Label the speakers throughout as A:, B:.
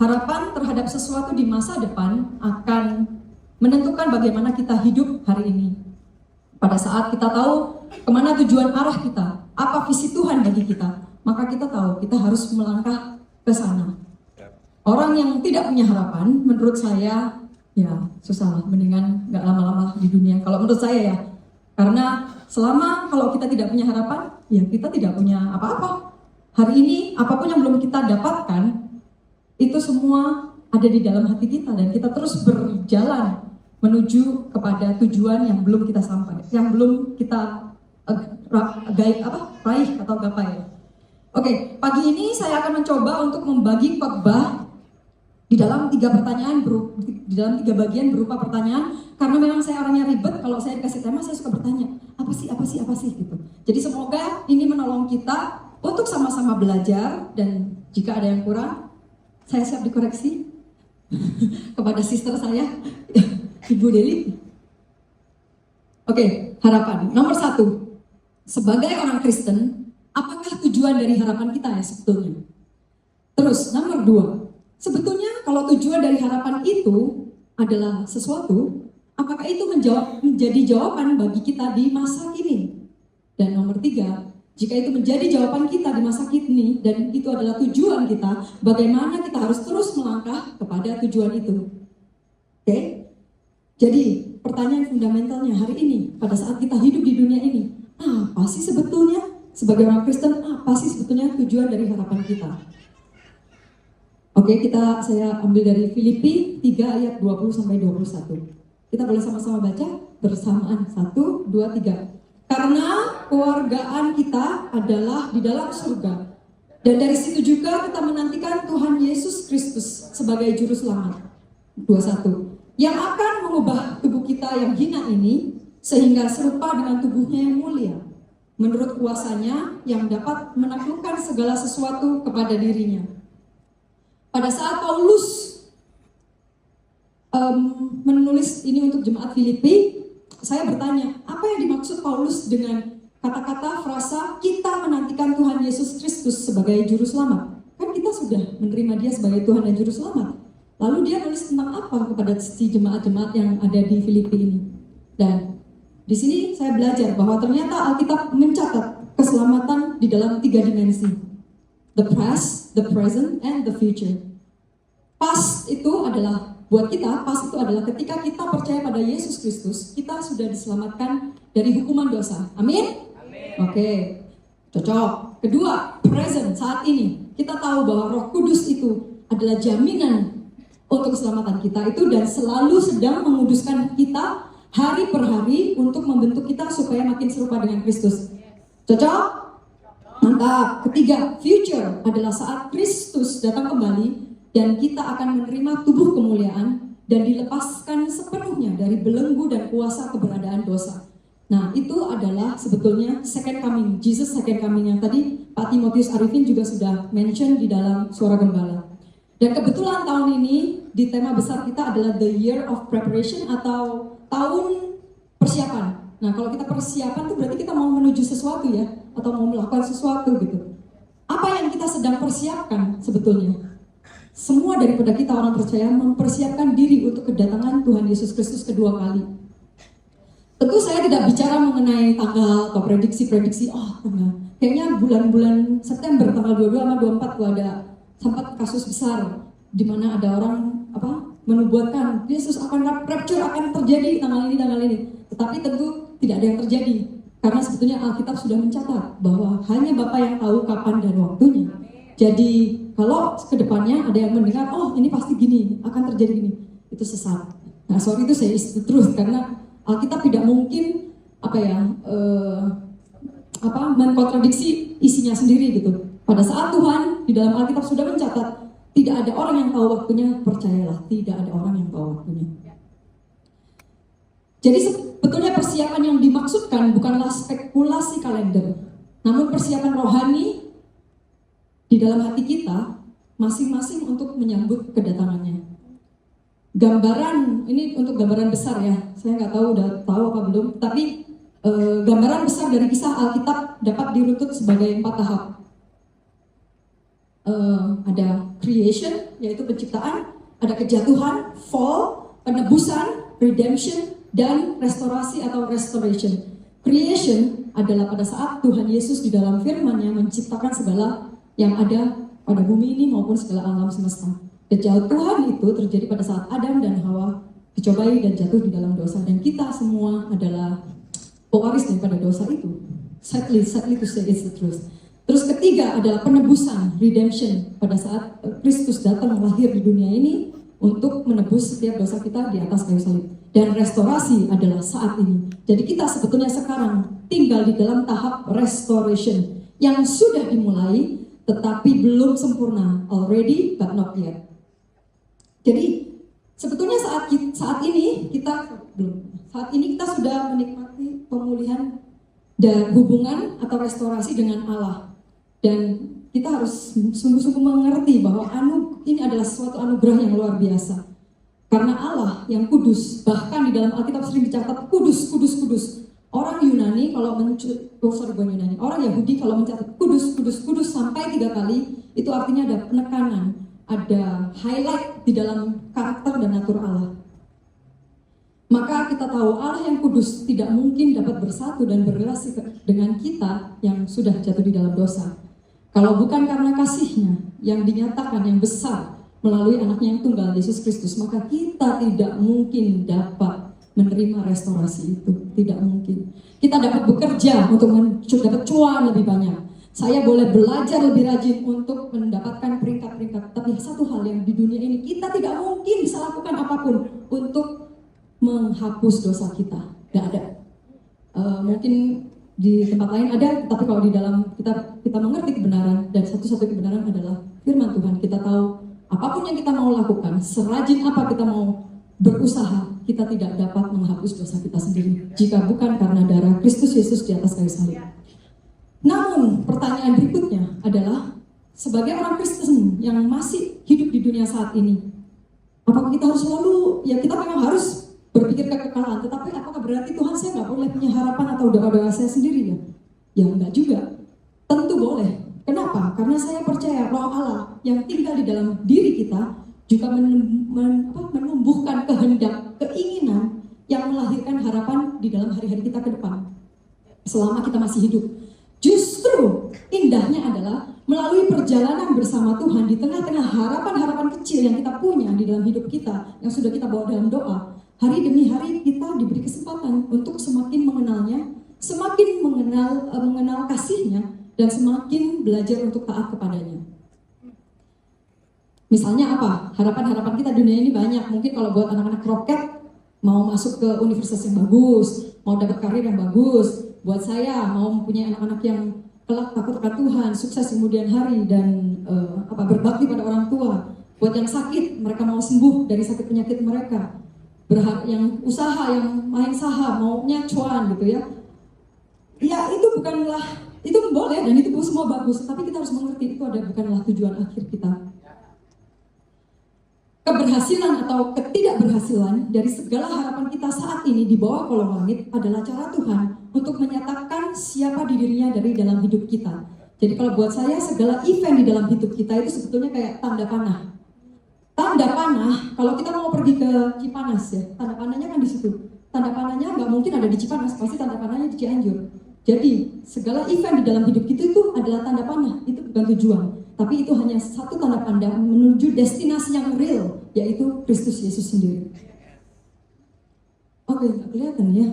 A: Harapan terhadap sesuatu di masa depan akan menentukan bagaimana kita hidup hari ini. Pada saat kita tahu kemana tujuan arah kita, apa visi Tuhan bagi kita, maka kita tahu kita harus melangkah ke sana. Orang yang tidak punya harapan, menurut saya, ya susah lah, mendingan gak lama-lama di dunia. Kalau menurut saya ya, karena selama kalau kita tidak punya harapan, ya kita tidak punya apa-apa. Hari ini, apapun yang belum kita dapatkan, itu semua ada di dalam hati kita dan kita terus berjalan menuju kepada tujuan yang belum kita sampai, yang belum kita raih atau gapai. Oke, pagi ini saya akan mencoba untuk membagi khotbah di dalam 3 pertanyaan, di dalam 3 bagian berupa pertanyaan, karena memang saya orangnya ribet. Kalau saya dikasih tema, saya suka bertanya, apa sih gitu. Jadi semoga ini menolong kita untuk sama-sama belajar, dan jika ada yang kurang, saya siap dikoreksi kepada sister saya, Ibu Deli. Oke, harapan. Nomor 1, sebagai orang Kristen, apakah tujuan dari harapan kita ya sebetulnya? Terus, nomor 2, sebetulnya kalau tujuan dari harapan itu adalah sesuatu, apakah itu menjadi jawaban bagi kita di masa kini? Dan nomor 3, jika itu menjadi jawaban kita di masa kini dan itu adalah tujuan kita, bagaimana kita harus terus melangkah kepada tujuan itu? Oke? Jadi, pertanyaan fundamentalnya hari ini, pada saat kita hidup di dunia ini, apa sih sebetulnya sebagai orang Kristen, apa sih sebetulnya tujuan dari harapan kita? Oke, saya ambil dari Filipi 3 ayat 20-21. Kita boleh sama-sama baca bersamaan. 1, 2, 3. Karena kewargaan kita adalah di dalam surga. Dan dari situ juga kita menantikan Tuhan Yesus Kristus sebagai juru selamat. 21. Yang akan mengubah tubuh kita yang hina ini sehingga serupa dengan tubuhnya yang mulia, menurut kuasanya yang dapat menaklukkan segala sesuatu kepada dirinya. Pada saat Paulus menulis ini untuk jemaat Filipi, saya bertanya, apa yang dimaksud Paulus dengan kata-kata frasa kita menantikan Tuhan Yesus Kristus sebagai juru selamat? Kan kita sudah menerima dia sebagai Tuhan dan juru selamat. Lalu dia nulis tentang apa kepada si jemaat-jemaat yang ada di Filipi ini? Dan di sini saya belajar bahwa ternyata Alkitab mencatat keselamatan di dalam 3 dimensi. The past, the present, and the future. Past itu adalah buat kita, past itu adalah ketika kita percaya pada Yesus Kristus, kita sudah diselamatkan dari hukuman dosa. Amin? Amin. Oke, cocok. Kedua, present, saat ini. Kita tahu bahwa Roh Kudus itu adalah jaminan untuk keselamatan kita itu dan selalu sedang menguduskan kita hari per hari untuk membentuk kita supaya makin serupa dengan Kristus. Cocok? Mantap. Ketiga, future adalah saat Kristus datang kembali dan kita akan menerima tubuh kemuliaan dan dilepaskan sepenuhnya dari belenggu dan kuasa keberadaan dosa. Nah, itu adalah sebetulnya second coming, Jesus second coming yang tadi Pak Timotius Arifin juga sudah mention di dalam Suara Gembala. Dan kebetulan tahun ini di tema besar kita adalah the year of preparation atau tahun persiapan. Nah, kalau kita persiapan itu berarti kita mau menuju sesuatu ya, atau mau melakukan sesuatu gitu. Apa yang kita sedang persiapkan sebetulnya? Semua daripada kita orang percaya mempersiapkan diri untuk kedatangan Tuhan Yesus Kristus kedua kali. Tentu saya tidak bicara mengenai tanggal atau prediksi-prediksi, kayaknya bulan-bulan September tanggal 22 sama 24 tuh ada sempat kasus besar di mana ada orang menubuatkan Yesus akan rapture akan terjadi tanggal ini. Tetapi tentu tidak ada yang terjadi karena sebetulnya Alkitab sudah mencatat bahwa hanya Bapa yang tahu kapan dan waktunya. Jadi kalau kedepannya ada yang mendengar, ini pasti gini, akan terjadi gini, itu sesat. Nah, sorry itu saya is the truth karena Alkitab tidak mungkin mengkontradiksi isinya sendiri gitu. Pada saat Tuhan di dalam Alkitab sudah mencatat, tidak ada orang yang tahu waktunya, percayalah, tidak ada orang yang tahu waktunya. Jadi sebetulnya persiapan yang dimaksudkan bukanlah spekulasi kalender, namun persiapan rohani di dalam hati kita masing-masing untuk menyambut kedatangannya. Gambaran, ini untuk gambaran besar ya, saya nggak tahu udah tahu apa belum, tapi gambaran besar dari kisah Alkitab dapat diruntut sebagai 4 tahap. ada creation, yaitu penciptaan, ada kejatuhan, fall, penebusan, redemption, dan restorasi atau restoration. Creation adalah pada saat Tuhan Yesus di dalam firman-Nya menciptakan segala yang ada pada bumi ini maupun segala alam semesta. Kejatuhan itu terjadi pada saat Adam dan Hawa dicobai dan jatuh di dalam dosa, dan kita semua adalah pewaris daripada dosa itu. Sadly to say it's the truth. Terus ketiga adalah penebusan, redemption, pada saat Kristus datang lahir di dunia ini untuk menebus setiap dosa kita di atas kayu salib. Dan restorasi adalah saat ini. Jadi kita sebetulnya sekarang tinggal di dalam tahap restoration yang sudah dimulai tetapi belum sempurna. Already but not yet. Jadi sebetulnya saat ini kita sudah menikmati pemulihan dan hubungan atau restorasi dengan Allah. Dan kita harus sungguh-sungguh mengerti bahwa ini adalah suatu anugerah yang luar biasa. Karena Allah yang kudus, bahkan di dalam Alkitab sering dicatat kudus, kudus, kudus. Orang Yunani orang Yahudi kalau mencatat kudus, kudus, kudus sampai 3 kali, itu artinya ada penekanan, ada highlight di dalam karakter dan natur Allah. Maka kita tahu Allah yang kudus tidak mungkin dapat bersatu dan berrelasi dengan kita yang sudah jatuh di dalam dosa. Kalau bukan karena kasih-Nya yang dinyatakan yang besar melalui anaknya yang tunggal, Yesus Kristus, maka kita tidak mungkin dapat menerima restorasi itu. Tidak mungkin. Kita dapat bekerja untuk dapat cuan lebih banyak. Saya boleh belajar lebih rajin untuk mendapatkan peringkat-peringkat. Tapi satu hal yang di dunia ini kita tidak mungkin bisa lakukan apapun untuk menghapus dosa kita. Tidak ada. Mungkin di tempat lain ada, tapi kalau di dalam kita mengerti kebenaran, dan satu-satu kebenaran adalah firman Tuhan. Kita tahu apapun yang kita mau lakukan, serajin apa kita mau berusaha, kita tidak dapat menghapus dosa kita sendiri jika bukan karena darah Kristus Yesus di atas kayu salib. Namun pertanyaan berikutnya adalah, sebagai orang Kristen yang masih hidup di dunia saat ini, apakah kita harus selalu, kita memang harus berpikir kekekalan, tetapi apakah berarti Tuhan saya nggak boleh punya harapan atau doa-doa saya sendiri ya? Ya enggak juga, tentu boleh. Kenapa? Karena saya percaya Roh Allah yang tinggal di dalam diri kita juga menumbuhkan kehendak, keinginan yang melahirkan harapan di dalam hari-hari kita ke depan. Selama kita masih hidup. Justru indahnya adalah melalui perjalanan bersama Tuhan di tengah-tengah harapan-harapan kecil yang kita punya di dalam hidup kita, yang sudah kita bawa dalam doa, hari demi hari kita diberi kesempatan untuk semakin mengenalnya, semakin mengenal kasih-Nya, dan semakin belajar untuk taat kepadanya. Misalnya apa? Harapan-harapan kita dunia ini banyak. Mungkin kalau buat anak-anak roket, mau masuk ke universitas yang bagus, mau dapat karir yang bagus. Buat saya, mau mempunyai anak-anak yang kelak takut akan Tuhan, sukses kemudian hari, dan berbakti pada orang tua. Buat yang sakit, mereka mau sembuh dari sakit penyakit mereka. Yang usaha, yang main saham, maunya cuan gitu ya. Ya itu itu boleh dan itu semua bagus, tapi kita harus mengerti itu bukanlah tujuan akhir kita. Keberhasilan atau ketidakberhasilan dari segala harapan kita saat ini di bawah kolong langit adalah cara Tuhan untuk menyatakan siapa dirinya dari dalam hidup kita. Jadi kalau buat saya, segala event di dalam hidup kita itu sebetulnya kayak tanda panah. Tanda panah, kalau kita mau pergi ke Cipanas ya, tanda panahnya kan di situ. Tanda panahnya nggak mungkin ada di Cipanas, pasti tanda panahnya di Cianjur. Jadi segala event di dalam hidup kita itu adalah tanda panah, itu bukan tujuan. Tapi itu hanya satu tanda panah menuju destinasi yang real, yaitu Kristus Yesus sendiri. Oke, nggak kelihatan ya.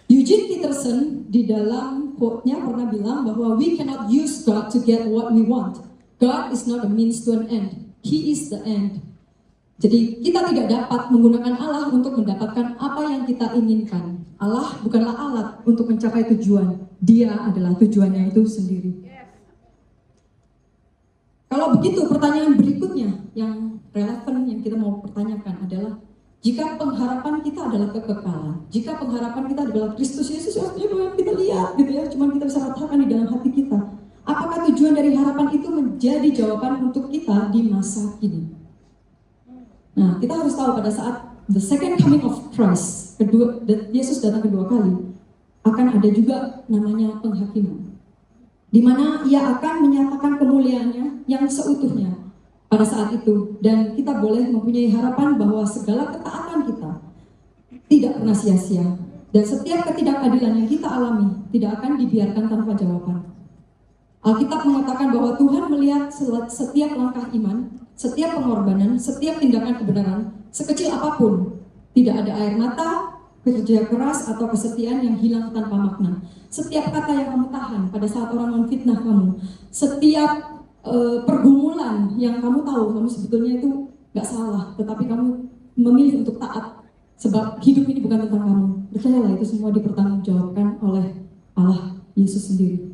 A: Eugene Peterson di dalam quote-nya pernah bilang bahwa we cannot use God to get what we want. God is not a means to an end. He is the end. Jadi kita tidak dapat menggunakan Allah untuk mendapatkan apa yang kita inginkan. Allah bukanlah alat untuk mencapai tujuan. Dia adalah tujuannya itu sendiri. Kalau begitu, pertanyaan berikutnya yang relevan yang kita mau pertanyakan adalah, jika pengharapan kita adalah kekekalan, jika pengharapan kita adalah Kristus Yesus, yang kita lihat gitu ya, cuma kita bisa rasakan di dalam hati kita. Apakah tujuan dari harapan itu menjadi jawaban untuk kita di masa kini? Nah, kita harus tahu pada saat the second coming of Christ, Yesus datang kedua kali, akan ada juga namanya penghakiman. di mana Ia akan menyatakan kemuliaannya yang seutuhnya pada saat itu. Dan kita boleh mempunyai harapan bahwa segala ketaatan kita tidak pernah sia-sia. Dan setiap ketidakadilan yang kita alami tidak akan dibiarkan tanpa jawaban. Alkitab mengatakan bahwa Tuhan melihat setiap langkah iman, setiap pengorbanan, setiap tindakan kebenaran, sekecil apapun. Tidak ada air mata, kerja keras, atau kesetiaan yang hilang tanpa makna. Setiap kata yang kamu tahan pada saat orang memfitnah kamu, setiap pergumulan yang kamu tahu kamu sebetulnya itu gak salah, tetapi kamu memilih untuk taat. Sebab hidup ini bukan tentang kamu. Percayalah, itu semua dipertanggungjawabkan oleh Allah Yesus sendiri.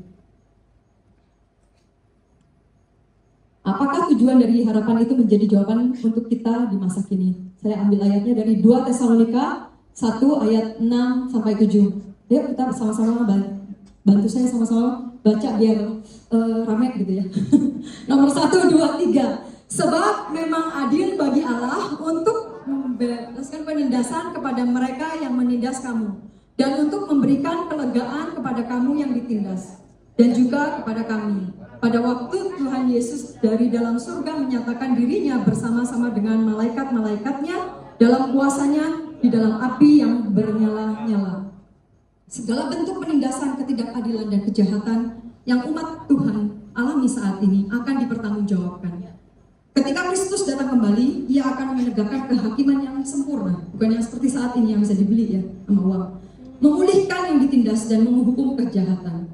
A: Apakah tujuan dari harapan itu menjadi jawaban untuk kita di masa kini? Saya ambil ayatnya dari 2 Tesalonika 1 ayat 6 sampai 7. Yuk kita sama-sama bantu saya sama-sama baca biar rame gitu ya. Nomor 1, 2, 3. Sebab memang adil bagi Allah untuk membebaskan penindasan kepada mereka yang menindas kamu, dan untuk memberikan kelegaan kepada kamu yang ditindas, dan juga kepada kami. Pada waktu Tuhan Yesus dari dalam surga menyatakan dirinya bersama-sama dengan malaikat-malaikatnya dalam kuasanya di dalam api yang bernyala-nyala. Segala bentuk penindasan, ketidakadilan, dan kejahatan yang umat Tuhan alami saat ini akan dipertanggungjawabkan. Ketika Kristus datang kembali, Ia akan menegakkan kehakiman yang sempurna, bukan yang seperti saat ini yang bisa dibeli ya sama uang. Memulihkan yang ditindas dan menghukum kejahatan.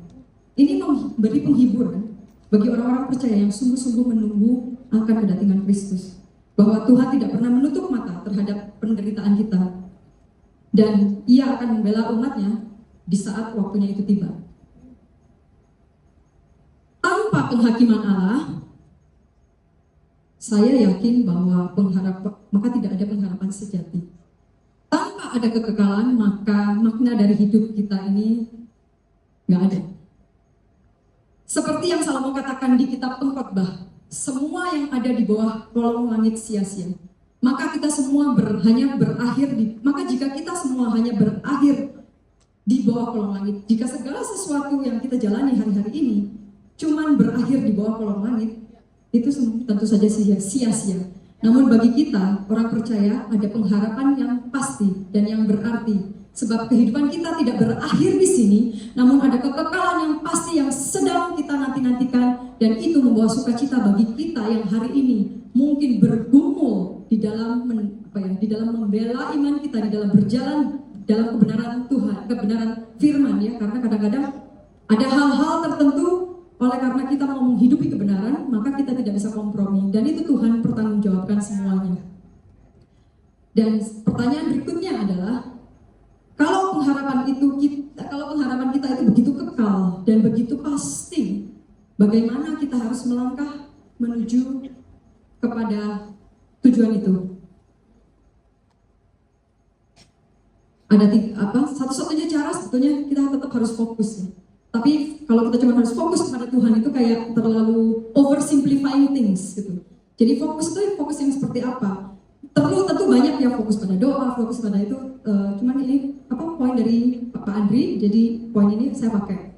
A: Ini memberi penghiburan bagi orang-orang percaya yang sungguh-sungguh menunggu akan kedatangan Kristus, bahwa Tuhan tidak pernah menutup mata terhadap penderitaan kita, dan Ia akan membela umatnya di saat waktunya itu tiba. Tanpa penghakiman Allah, saya yakin bahwa maka tidak ada pengharapan sejati. Tanpa ada kekekalan, maka makna dari hidup kita ini nggak ada. Seperti yang Salomo katakan di kitab Pengkhotbah, semua yang ada di bawah kolong langit sia-sia. Maka kita semua jika kita semua hanya berakhir di bawah kolong langit, jika segala sesuatu yang kita jalani hari-hari ini cuman berakhir di bawah kolong langit, itu tentu saja sia-sia. Namun bagi kita, orang percaya, ada pengharapan yang pasti dan yang berarti. Sebab kehidupan kita tidak berakhir di sini, namun ada kekekalan yang pasti yang sedang kita nanti-nantikan, dan itu membawa sukacita bagi kita yang hari ini mungkin bergumul di dalam membela iman kita, di dalam berjalan dalam kebenaran Tuhan, kebenaran firman ya, karena kadang-kadang ada hal-hal tertentu. Oleh karena kita mau menghidupi kebenaran, maka kita tidak bisa kompromi, dan itu Tuhan pertanggungjawabkan semuanya. Dan pertanyaan berikutnya adalah, kalau pengharapan kita itu begitu kekal dan begitu pasti, bagaimana kita harus melangkah menuju kepada tujuan itu? Ada satu-satunya cara sebetulnya kita tetap harus fokus ya. Tapi kalau kita cuma harus fokus kepada Tuhan, itu kayak terlalu oversimplifying things gitu. Jadi fokus yang seperti apa? Tentu banyak ya, fokus pada doa, fokus pada itu. Cuman ini poin dari Pak Andri, jadi poin ini saya pakai.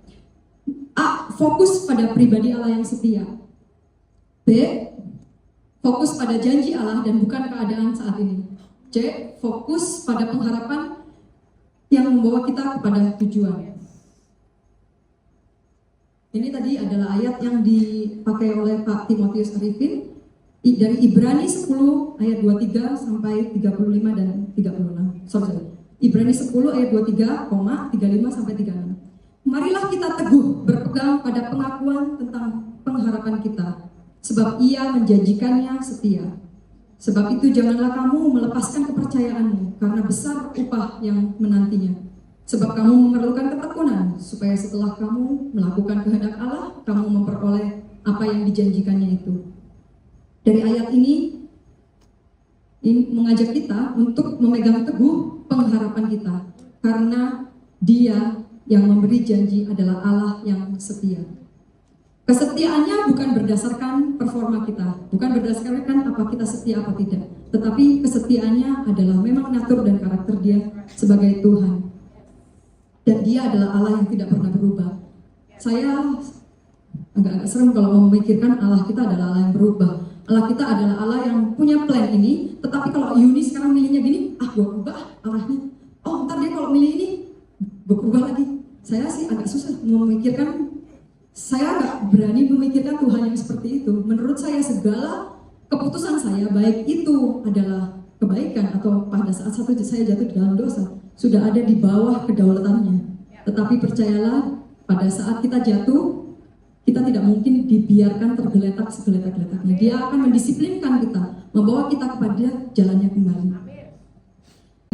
A: A, fokus pada pribadi Allah yang setia. B, fokus pada janji Allah dan bukan keadaan saat ini. C, fokus pada pengharapan yang membawa kita kepada tujuan. Ini tadi adalah ayat yang dipakai oleh Pak Timotius Arifin dari Ibrani 10 ayat 23 sampai 35 dan 36. Sorry. Ibrani 10 ayat 23, 35 sampai 36. Marilah kita teguh berpegang pada pengakuan tentang pengharapan kita, sebab Ia menjanjikannya setia. Sebab itu janganlah kamu melepaskan kepercayaanmu, karena besar upah yang menantinya. Sebab kamu memerlukan ketekunan, supaya setelah kamu melakukan kehendak Allah, kamu memperoleh apa yang dijanjikannya itu. Dari ayat ini mengajak kita untuk memegang teguh pengharapan kita, karena Dia yang memberi janji adalah Allah yang setia. Kesetiaannya bukan berdasarkan performa kita, bukan berdasarkan apa kita setia apa tidak, tetapi kesetiaannya adalah memang natur dan karakter Dia sebagai Tuhan. Dan Dia adalah Allah yang tidak pernah berubah. Saya agak serem kalau memikirkan Allah kita adalah Allah yang berubah. Allah kita adalah Allah yang punya plan ini, tetapi kalau Yuni sekarang milihnya gini, gue ubah arahnya. Oh, ntar dia kalau milih ini, gue ubah lagi. Saya sih agak susah memikirkan, saya agak berani memikirkan Tuhan yang seperti itu. Menurut saya segala keputusan saya, baik itu adalah kebaikan atau pada saat saya jatuh di dalam dosa, sudah ada di bawah kedaulatannya. Tetapi percayalah, pada saat kita jatuh, kita tidak mungkin dibiarkan tergeletak segeletak-geletaknya. Dia akan mendisiplinkan kita, membawa kita kepada jalannya kembali.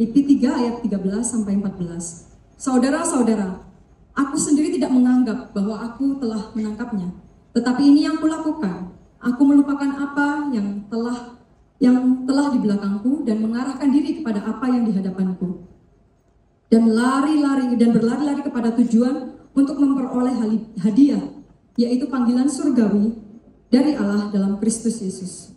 A: Filipi 3 ayat 13 sampai 14. Saudara-saudara, aku sendiri tidak menganggap bahwa aku telah menangkapnya, tetapi ini yang kulakukan. Aku melupakan apa yang telah di belakangku dan mengarahkan diri kepada apa yang di hadapanku. Dan berlari-lari kepada tujuan untuk memperoleh hadiah, yaitu panggilan surgawi dari Allah dalam Kristus Yesus.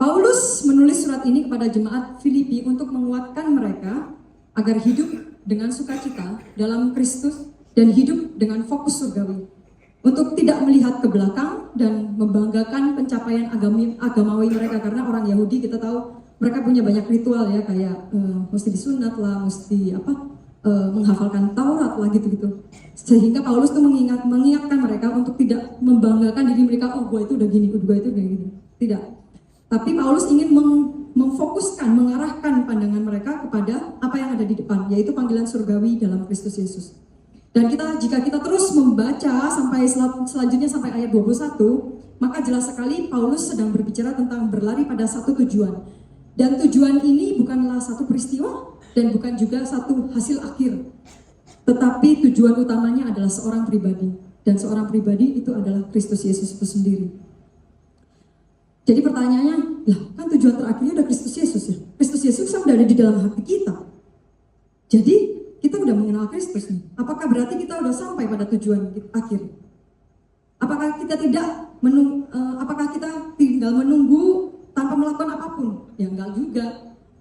A: Paulus menulis surat ini kepada jemaat Filipi untuk menguatkan mereka agar hidup dengan sukacita dalam Kristus dan hidup dengan fokus surgawi. Untuk tidak melihat ke belakang dan membanggakan pencapaian agamawi mereka, karena orang Yahudi kita tahu mereka punya banyak ritual ya, kayak mesti disunat lah, mesti menghafalkan Taurat lah gitu-gitu. Sehingga Paulus tuh mengingatkan mereka untuk tidak membanggakan diri mereka, oh gue itu udah gini, gue itu udah gini. Tidak. Tapi Paulus ingin memfokuskan, mengarahkan pandangan mereka kepada apa yang ada di depan, yaitu panggilan surgawi dalam Kristus Yesus. Dan jika kita terus membaca sampai selanjutnya sampai ayat 21, maka jelas sekali Paulus sedang berbicara tentang berlari pada satu tujuan. Dan tujuan ini bukanlah satu peristiwa dan bukan juga satu hasil akhir. Tetapi tujuan utamanya adalah seorang pribadi. Dan seorang pribadi itu adalah Kristus Yesus itu sendiri. Jadi pertanyaannya, lah kan tujuan terakhirnya udah Kristus Yesus ya. Kristus Yesus kan udah ada di dalam hati kita. Jadi kita udah mengenal Kristus nih. Apakah berarti kita udah sampai pada tujuan akhir? Apakah kita apakah kita tinggal menunggu tanpa melakukan apapun? Ya enggak juga.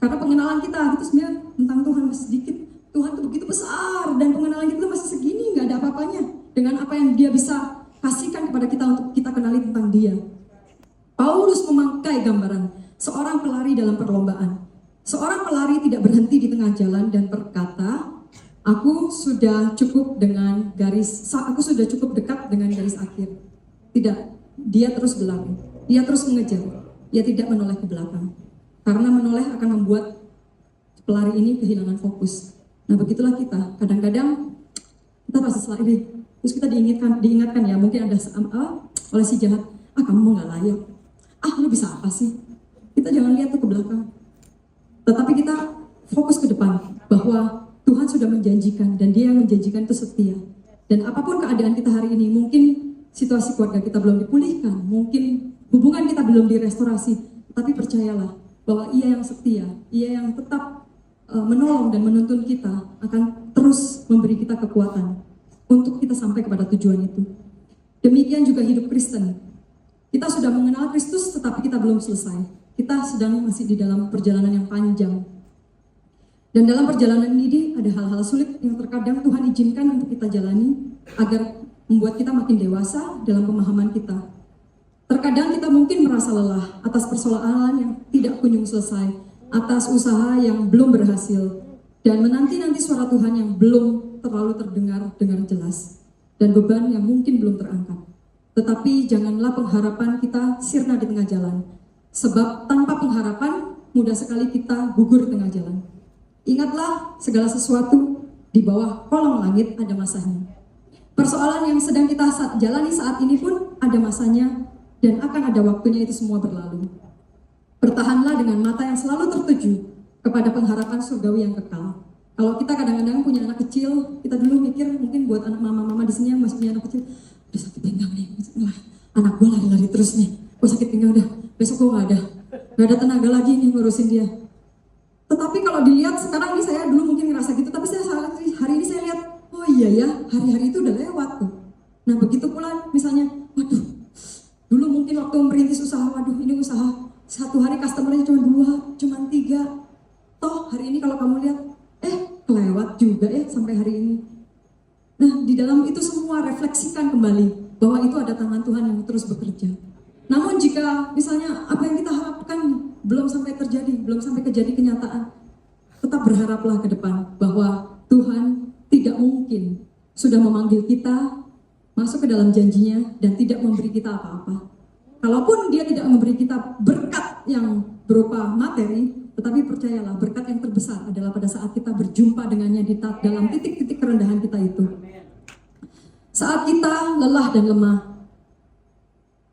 A: Karena pengenalan kita itu sebenarnya tentang Tuhan masih sedikit. Tuhan itu begitu besar dan pengenalan kita masih segini, nggak ada apa-apanya dengan apa yang Dia bisa kasihkan kepada kita untuk kita kenali tentang Dia. Paulus memakai gambaran seorang pelari dalam perlombaan. Seorang pelari tidak berhenti di tengah jalan dan berkata, aku sudah cukup dekat dengan garis akhir. Tidak, dia terus berlari, dia terus mengejar, dia tidak menoleh ke belakang. Karena menoleh akan membuat pelari ini kehilangan fokus. Nah begitulah kita, kadang-kadang kita pasti selari, terus kita diingatkan ya, mungkin ada oleh si jahat, kamu nggak layak, lu bisa apa sih? Kita jangan lihat tuh ke belakang, tetapi kita fokus ke depan, bahwa Tuhan sudah menjanjikan dan Dia yang menjanjikan itu setia. Dan apapun keadaan kita hari ini, mungkin situasi keluarga kita belum dipulihkan, mungkin hubungan kita belum direstorasi, tapi percayalah bahwa Ia yang setia, Ia yang tetap menolong dan menuntun kita, akan terus memberi kita kekuatan untuk kita sampai kepada tujuan itu. Demikian juga hidup Kristen. Kita sudah mengenal Kristus, tetapi kita belum selesai. Kita sedang masih di dalam perjalanan yang panjang. Dan dalam perjalanan ini ada hal-hal sulit yang terkadang Tuhan izinkan untuk kita jalani agar membuat kita makin dewasa dalam pemahaman kita. Terkadang kita mungkin merasa lelah atas persoalan yang tidak kunjung selesai, atas usaha yang belum berhasil, dan menanti-nanti suara Tuhan yang belum terlalu terdengar dengan jelas, dan beban yang mungkin belum terangkat. Tetapi janganlah pengharapan kita sirna di tengah jalan, sebab tanpa pengharapan mudah sekali kita gugur di tengah jalan. Ingatlah, segala sesuatu di bawah kolong langit ada masanya. Persoalan yang sedang kita jalani saat ini pun ada masanya, dan akan ada waktunya itu semua berlalu. Bertahanlah dengan mata yang selalu tertuju kepada pengharapan surgawi yang kekal. Kalau kita kadang-kadang punya anak kecil, kita dulu mikir mungkin buat anak mama-mama di sini yang masih punya anak kecil, udah sakit pinggang nih, wah, anak gue lari-lari terus nih, gue sakit pinggang udah, besok gue gak ada tenaga lagi nih ngurusin dia. Tetapi kalau dilihat sekarang ini, saya dulu mungkin ngerasa gitu, tapi hari ini saya lihat, oh iya ya, hari-hari itu udah lewat tuh. Nah begitu pula misalnya, waduh, dulu mungkin waktu merintis usaha, waduh ini usaha, satu hari customernya cuma 2, cuma 3. Toh hari ini kalau kamu lihat, kelewat juga ya sampai hari ini. Nah di dalam itu semua refleksikan kembali bahwa itu ada tangan Tuhan yang terus bekerja. Namun jika misalnya apa yang kita harapkan belum sampai terjadi, belum sampai terjadi kenyataan, tetap berharaplah ke depan bahwa Tuhan tidak mungkin sudah memanggil kita masuk ke dalam janjinya dan tidak memberi kita apa-apa. Kalaupun dia tidak memberi kita berkat yang berupa materi, tetapi percayalah berkat yang terbesar adalah pada saat kita berjumpa dengannya di dalam titik-titik kerendahan kita itu. Saat kita lelah dan lemah,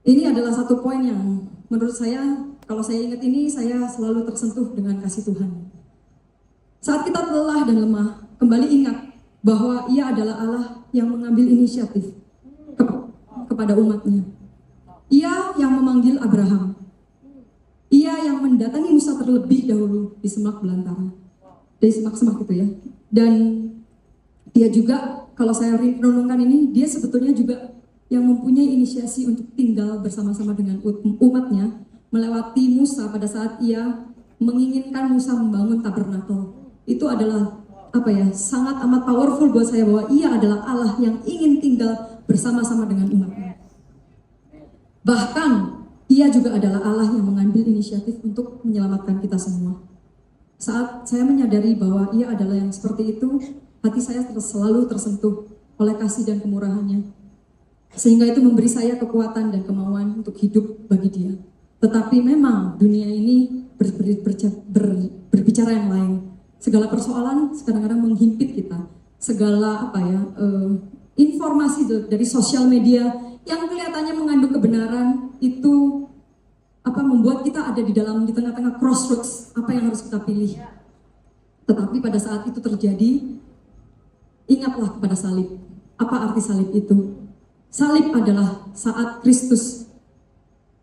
A: ini adalah satu poin yang menurut saya, kalau saya ingat ini, saya selalu tersentuh dengan kasih Tuhan. Saat kita lelah dan lemah, kembali ingat bahwa Ia adalah Allah yang mengambil inisiatif kepada umatnya. Ia yang memanggil Abraham. Ia yang mendatangi Musa terlebih dahulu di semak belantara. Di semak-semak itu ya. Dan dia juga, kalau saya renungkan ini, dia sebetulnya juga yang mempunyai inisiasi untuk tinggal bersama-sama dengan umatnya, melewati Musa pada saat ia menginginkan Musa membangun tabernakel. Itu adalah sangat amat powerful buat saya bahwa Ia adalah Allah yang ingin tinggal bersama-sama dengan umatnya. Bahkan Ia juga adalah Allah yang mengambil inisiatif untuk menyelamatkan kita semua. Saat saya menyadari bahwa Ia adalah yang seperti itu, hati saya selalu tersentuh oleh kasih dan kemurahannya. Sehingga itu memberi saya kekuatan dan kemauan untuk hidup bagi Dia. Tetapi memang dunia ini berbicara yang lain. Segala persoalan kadang-kadang menghimpit kita. Segala informasi dari sosial media yang kelihatannya mengandung kebenaran itu membuat kita ada di tengah-tengah crossroads, apa yang harus kita pilih. Tetapi pada saat itu terjadi, ingatlah kepada salib. Apa arti salib itu? Salib adalah saat Kristus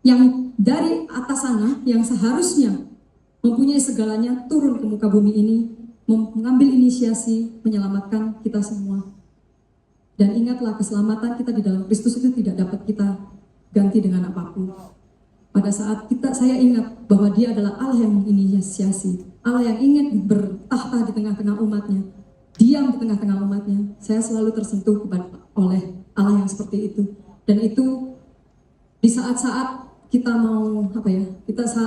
A: yang dari atas sana, yang seharusnya mempunyai segalanya, turun ke muka bumi ini, mengambil inisiasi menyelamatkan kita semua. Dan ingatlah, keselamatan kita di dalam Kristus itu tidak dapat kita ganti dengan apapun. Pada saat saya ingat bahwa Dia adalah Allah yang menginisiasi, Allah yang ingin bertahta di tengah-tengah umatnya, diam di tengah-tengah umatnya, saya selalu tersentuh oleh Allah yang seperti itu. Dan itu di saat-saat kita mau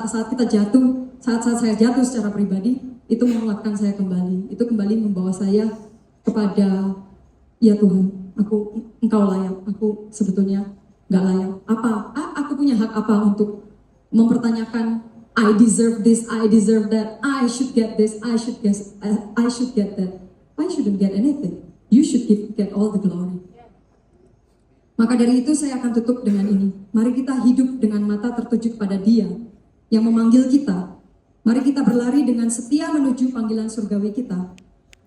A: saat kita jatuh, saat-saat saya jatuh secara pribadi, itu menguatkan saya kembali. Itu kembali membawa saya kepada, ya Tuhan, Engkau layak, aku sebetulnya gak layak. Aku punya hak apa untuk mempertanyakan I deserve this, I deserve that, I should get this, I should get that. I shouldn't get anything. You should get all the glory. Maka dari itu saya akan tutup dengan ini. Mari kita hidup dengan mata tertuju kepada Dia yang memanggil kita. Mari kita berlari dengan setia menuju panggilan surgawi kita.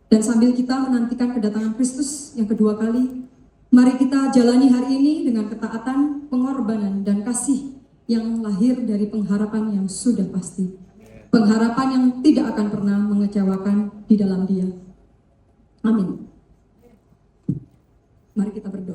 A: Dan sambil kita menantikan kedatangan Kristus yang kedua kali, mari kita jalani hari ini dengan ketaatan, pengorbanan, dan kasih yang lahir dari pengharapan yang sudah pasti. Pengharapan yang tidak akan pernah mengecewakan di dalam Dia. Amin. Mari kita berdoa.